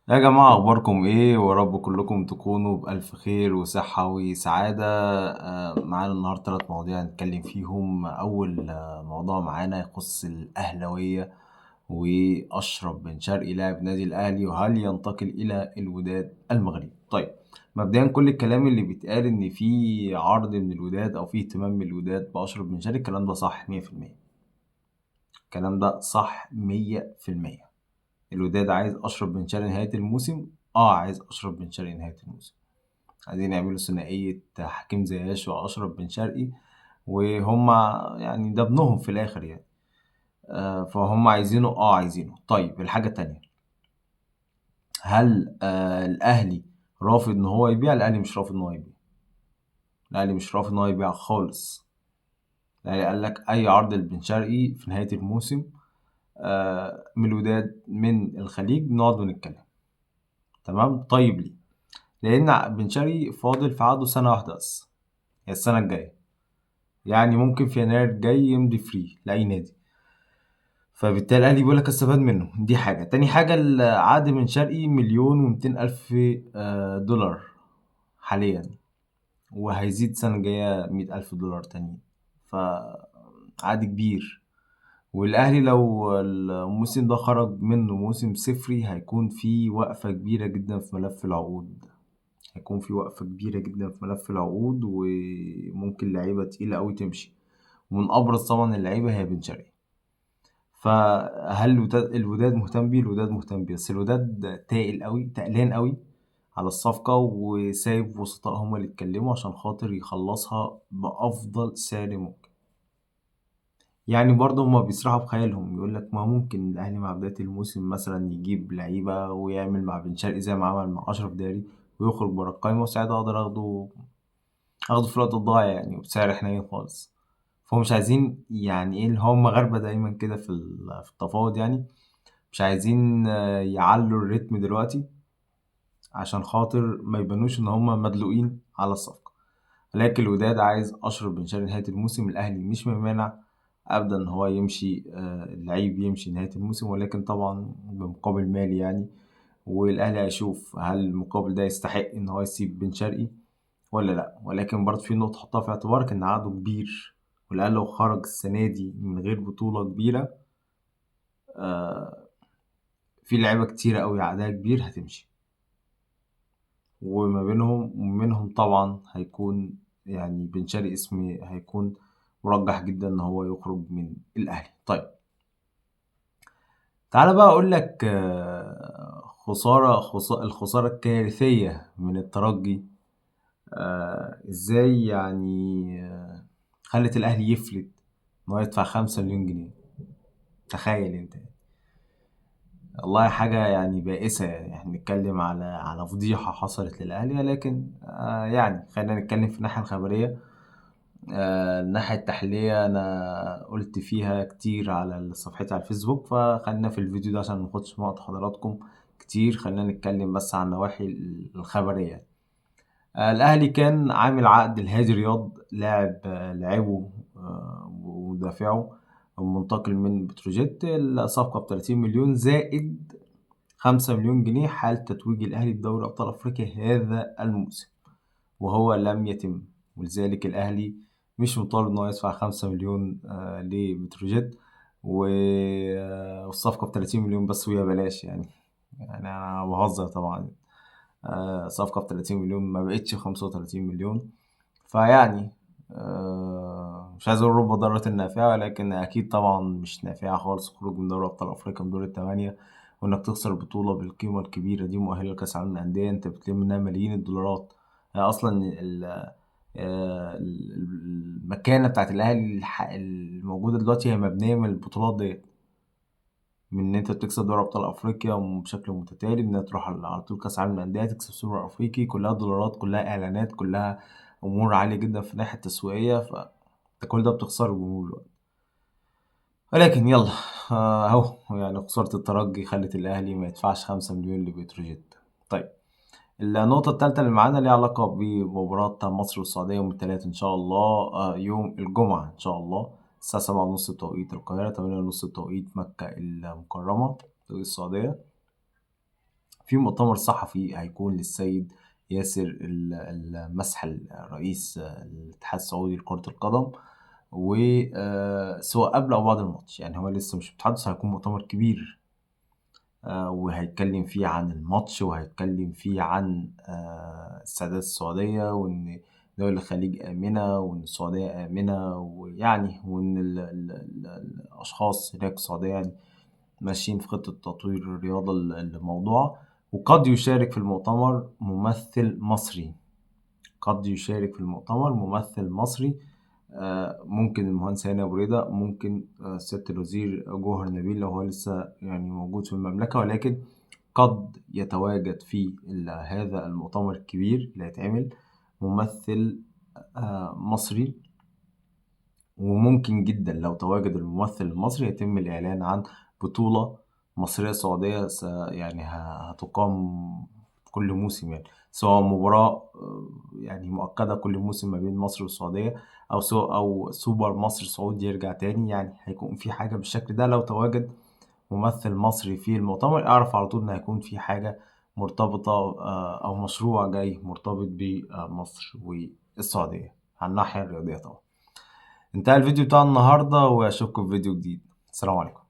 يا جماعة أخباركم إيه؟ ورب كلكم تكونوا بألف خير وصحة وسعادة. معانا النهاردة 3 مواضيع هنتكلم فيهم. أول موضوع معانا يخص الأهلوية، وأشرف بن شرقي لاعب نادي الأهلي وهل ينتقل إلى الوداد المغربي. طيب، مبدئيا كل الكلام اللي بيتقال إن في عرض من الوداد أو في اهتمام من الوداد بأشرف بن شرقي، الكلام ده صح 100%. الكلام ده صح 100%. الوداد عايز أشرف بن شرقي نهاية الموسم. عايز أشرف بن شرقي نهاية الموسم. عايزين يعملوا ثنائية حكيم زياش وأشرف بن شرقي، وهما يعني ده ابنهم في الآخر يعني. فهم عايزينه. عايزينه. طيب، الحاجة التانية، هل الأهلي رافض إن هو يبيع؟ الأهلي مش رافض إن هو يبيع. الأهلي مش رافض إن هو يبيع خالص. الأهلي قال لك أي عرض لبن شرقي في نهاية الموسم من الوداد من الخليج نقعد ونتكلم. تمام. طيب ليه؟ لأن بن شرقي فاضل في عقده سنة واحدة بس، هي السنة الجاية. يعني ممكن في يناير الجاي يمضي فري لأي نادي. فبالتالي الأهلي بيقول لك استفاد منه. دي حاجة. تاني حاجة، العقد بن شرقي 1,200,000 دولار حاليا، وهيزيد السنة الجاية 100,000 دولار تانيين. فعقد كبير. والأهلي لو الموسم ده خرج منه موسم صفري هيكون في وقفة كبيرة جدا في ملف العقود. هيكون في وقفة كبيرة جدا في ملف العقود، وممكن لعيبة تقيلة أوي تمشي. ومن أبرز طبعا اللعيبة هي بن شرقي. فهل الوداد مهتم بيه؟ الوداد مهتم بيه، بس الوداد تاقل أوي، تقلان أوي على الصفقة، وسايب وسطاء هما اللي يتكلموا عشان خاطر يخلصها بأفضل سعر ممكن. يعني برضه هما بيسرحوا بخيالهم، يقول لك ما ممكن الأهلي مع بداية الموسم مثلا يجيب لعيبة ويعمل مع بن شرقي زي ما عمل مع أشرف داري، ويخرج بره القايمة، وساعتها أقدر أخده في الوقت الضايع يعني وبسعر حنين خالص. فهم مش عايزين، يعني إيه، اللي هم مغاربة دايما كده في التفاوض يعني. مش عايزين يعلوا الريتم دلوقتي عشان خاطر ما يبانوش إن هم مدلوقين على الصفقة. لكن الوداد عايز أشرف بن شرقي نهاية الموسم. الأهلي مش ممانع أبدا إن هو يمشي، اللعيب يمشي نهاية الموسم، ولكن طبعا بمقابل مالي يعني. والأهلي هيشوف هل المقابل ده يستحق إن هو يسيب بن شرقي ولا لأ. ولكن برضه في نقطة حطها في اعتبارك، إن عقده كبير، والأهلي لو خرج السنة دي من غير بطولة كبيرة، آه، في لعيبة كتيرة أوي عقدها كبير هتمشي. وما بينهم ومنهم طبعا هيكون، يعني بن شرقي اسم هيكون مرجح جدا إن هو يخرج من الأهلي. طيب، تعالى بقى أقول لك الخسارة الكارثية من الترجي. إزاي يعني خلت الأهلي يفلت إن هو يدفع 5 مليون جنيه. تخيل أنت. والله حاجة يعني بائسة، يعني احنا بنتكلم على فضيحة حصلت للأهلي. لكن يعني خلينا نتكلم في الناحية الخبرية. الناحية التحليلية أنا قلت فيها كتير على صفحتي على الفيسبوك، فخلينا في الفيديو ده عشان مناخدش وقت حضراتكم كتير. خلينا نتكلم بس عن النواحي الخبرية. الأهلي كان عامل عقد الهادي رياض، لاعب لعبه ومدافعه، منتقل من بتروجيت. الصفقة ب30 مليون زائد 5 مليون جنيه حال تتويج الأهلي بدوري أبطال أفريقيا هذا الموسم، وهو لم يتم. ولذلك الأهلي مش مطالب إن هو يدفع 5 مليون لبتروجيت، والصفقة ب30 مليون بس، ويا بلاش يعني. يعني أنا بهزر طبعا. صفقة ب30 مليون ما بقتش 35 مليون. فيعني مش عايز أقول رب ضارة نافعة، ولكن أكيد طبعا مش نافعة خالص خروج من دوري أبطال أفريقيا من دور الثمانية، وإنك تخسر بطولة بالقيمة الكبيرة دي مؤهلة لكأس العالم للأندية أنت بتلم منها ملايين الدولارات. أصلا المكانة بتاعت الأهلي الموجودة دلوقتي هي مبنية من البطولات ديت، من إن أنت بتكسب دوري أبطال أفريقيا بشكل متتالي، إنك تروح على طول كأس العالم للأندية، تكسب سوبر أفريقي، كلها دولارات، كلها إعلانات، كلها أمور عالية جدا في الناحية التسويقية. فأنت كل ده بتخسره الجمهور دلوقتي. ولكن يلا، أهو يعني خسارة الترجي خلت الأهلي ما يدفعش 5 مليون لبتروجيت. طيب، النقطة التالتة اللي معانا ليها علاقة بمباراة مصر والسعودية يوم التلات إن شاء الله. يوم الجمعة إن شاء الله الساعة 7:30 بتوقيت القاهرة، 8:30 بتوقيت مكة المكرمة توقيت السعودية. في مؤتمر صحفي هيكون للسيد ياسر المسحل رئيس الاتحاد السعودي لكرة القدم، سواء قبل أو بعد الماتش. يعني هو لسه مش متحدث، هيكون مؤتمر كبير وهيتكلم فيه عن الماتش، وهيتكلم فيه عن استعداد السعودية، وإن دول الخليج آمنة، وإن السعودية آمنة، ويعني وإن الأشخاص هناك السعودية يعني ماشيين في خطة تطوير الرياضة الموضوع. وقد يشارك في المؤتمر ممثل مصري، قد يشارك في المؤتمر ممثل مصري. ممكن المهندس هاني أبو ريدة، ممكن سيادة الوزير جوهر نبيل لو هو لسه يعني موجود في المملكة، ولكن قد يتواجد في هذا المؤتمر الكبير اللي هيتعمل ممثل مصري. وممكن جدا لو تواجد الممثل المصري يتم الإعلان عن بطولة مصرية سعودية يعني هتقام كل موسم، يعني سواء مباراة يعني مؤكدة كل موسم ما بين مصر والسعودية، أو سوبر مصر سعودي يرجع تاني. يعني هيكون في حاجة بالشكل ده. لو تواجد ممثل مصري في المؤتمر اعرف على طول إن هيكون في حاجة مرتبطة أو مشروع جاي مرتبط بمصر والسعودية على الناحية الرياضية طبعا. انتهى الفيديو بتاع النهاردة، وأشوفكم في فيديو جديد. السلام عليكم.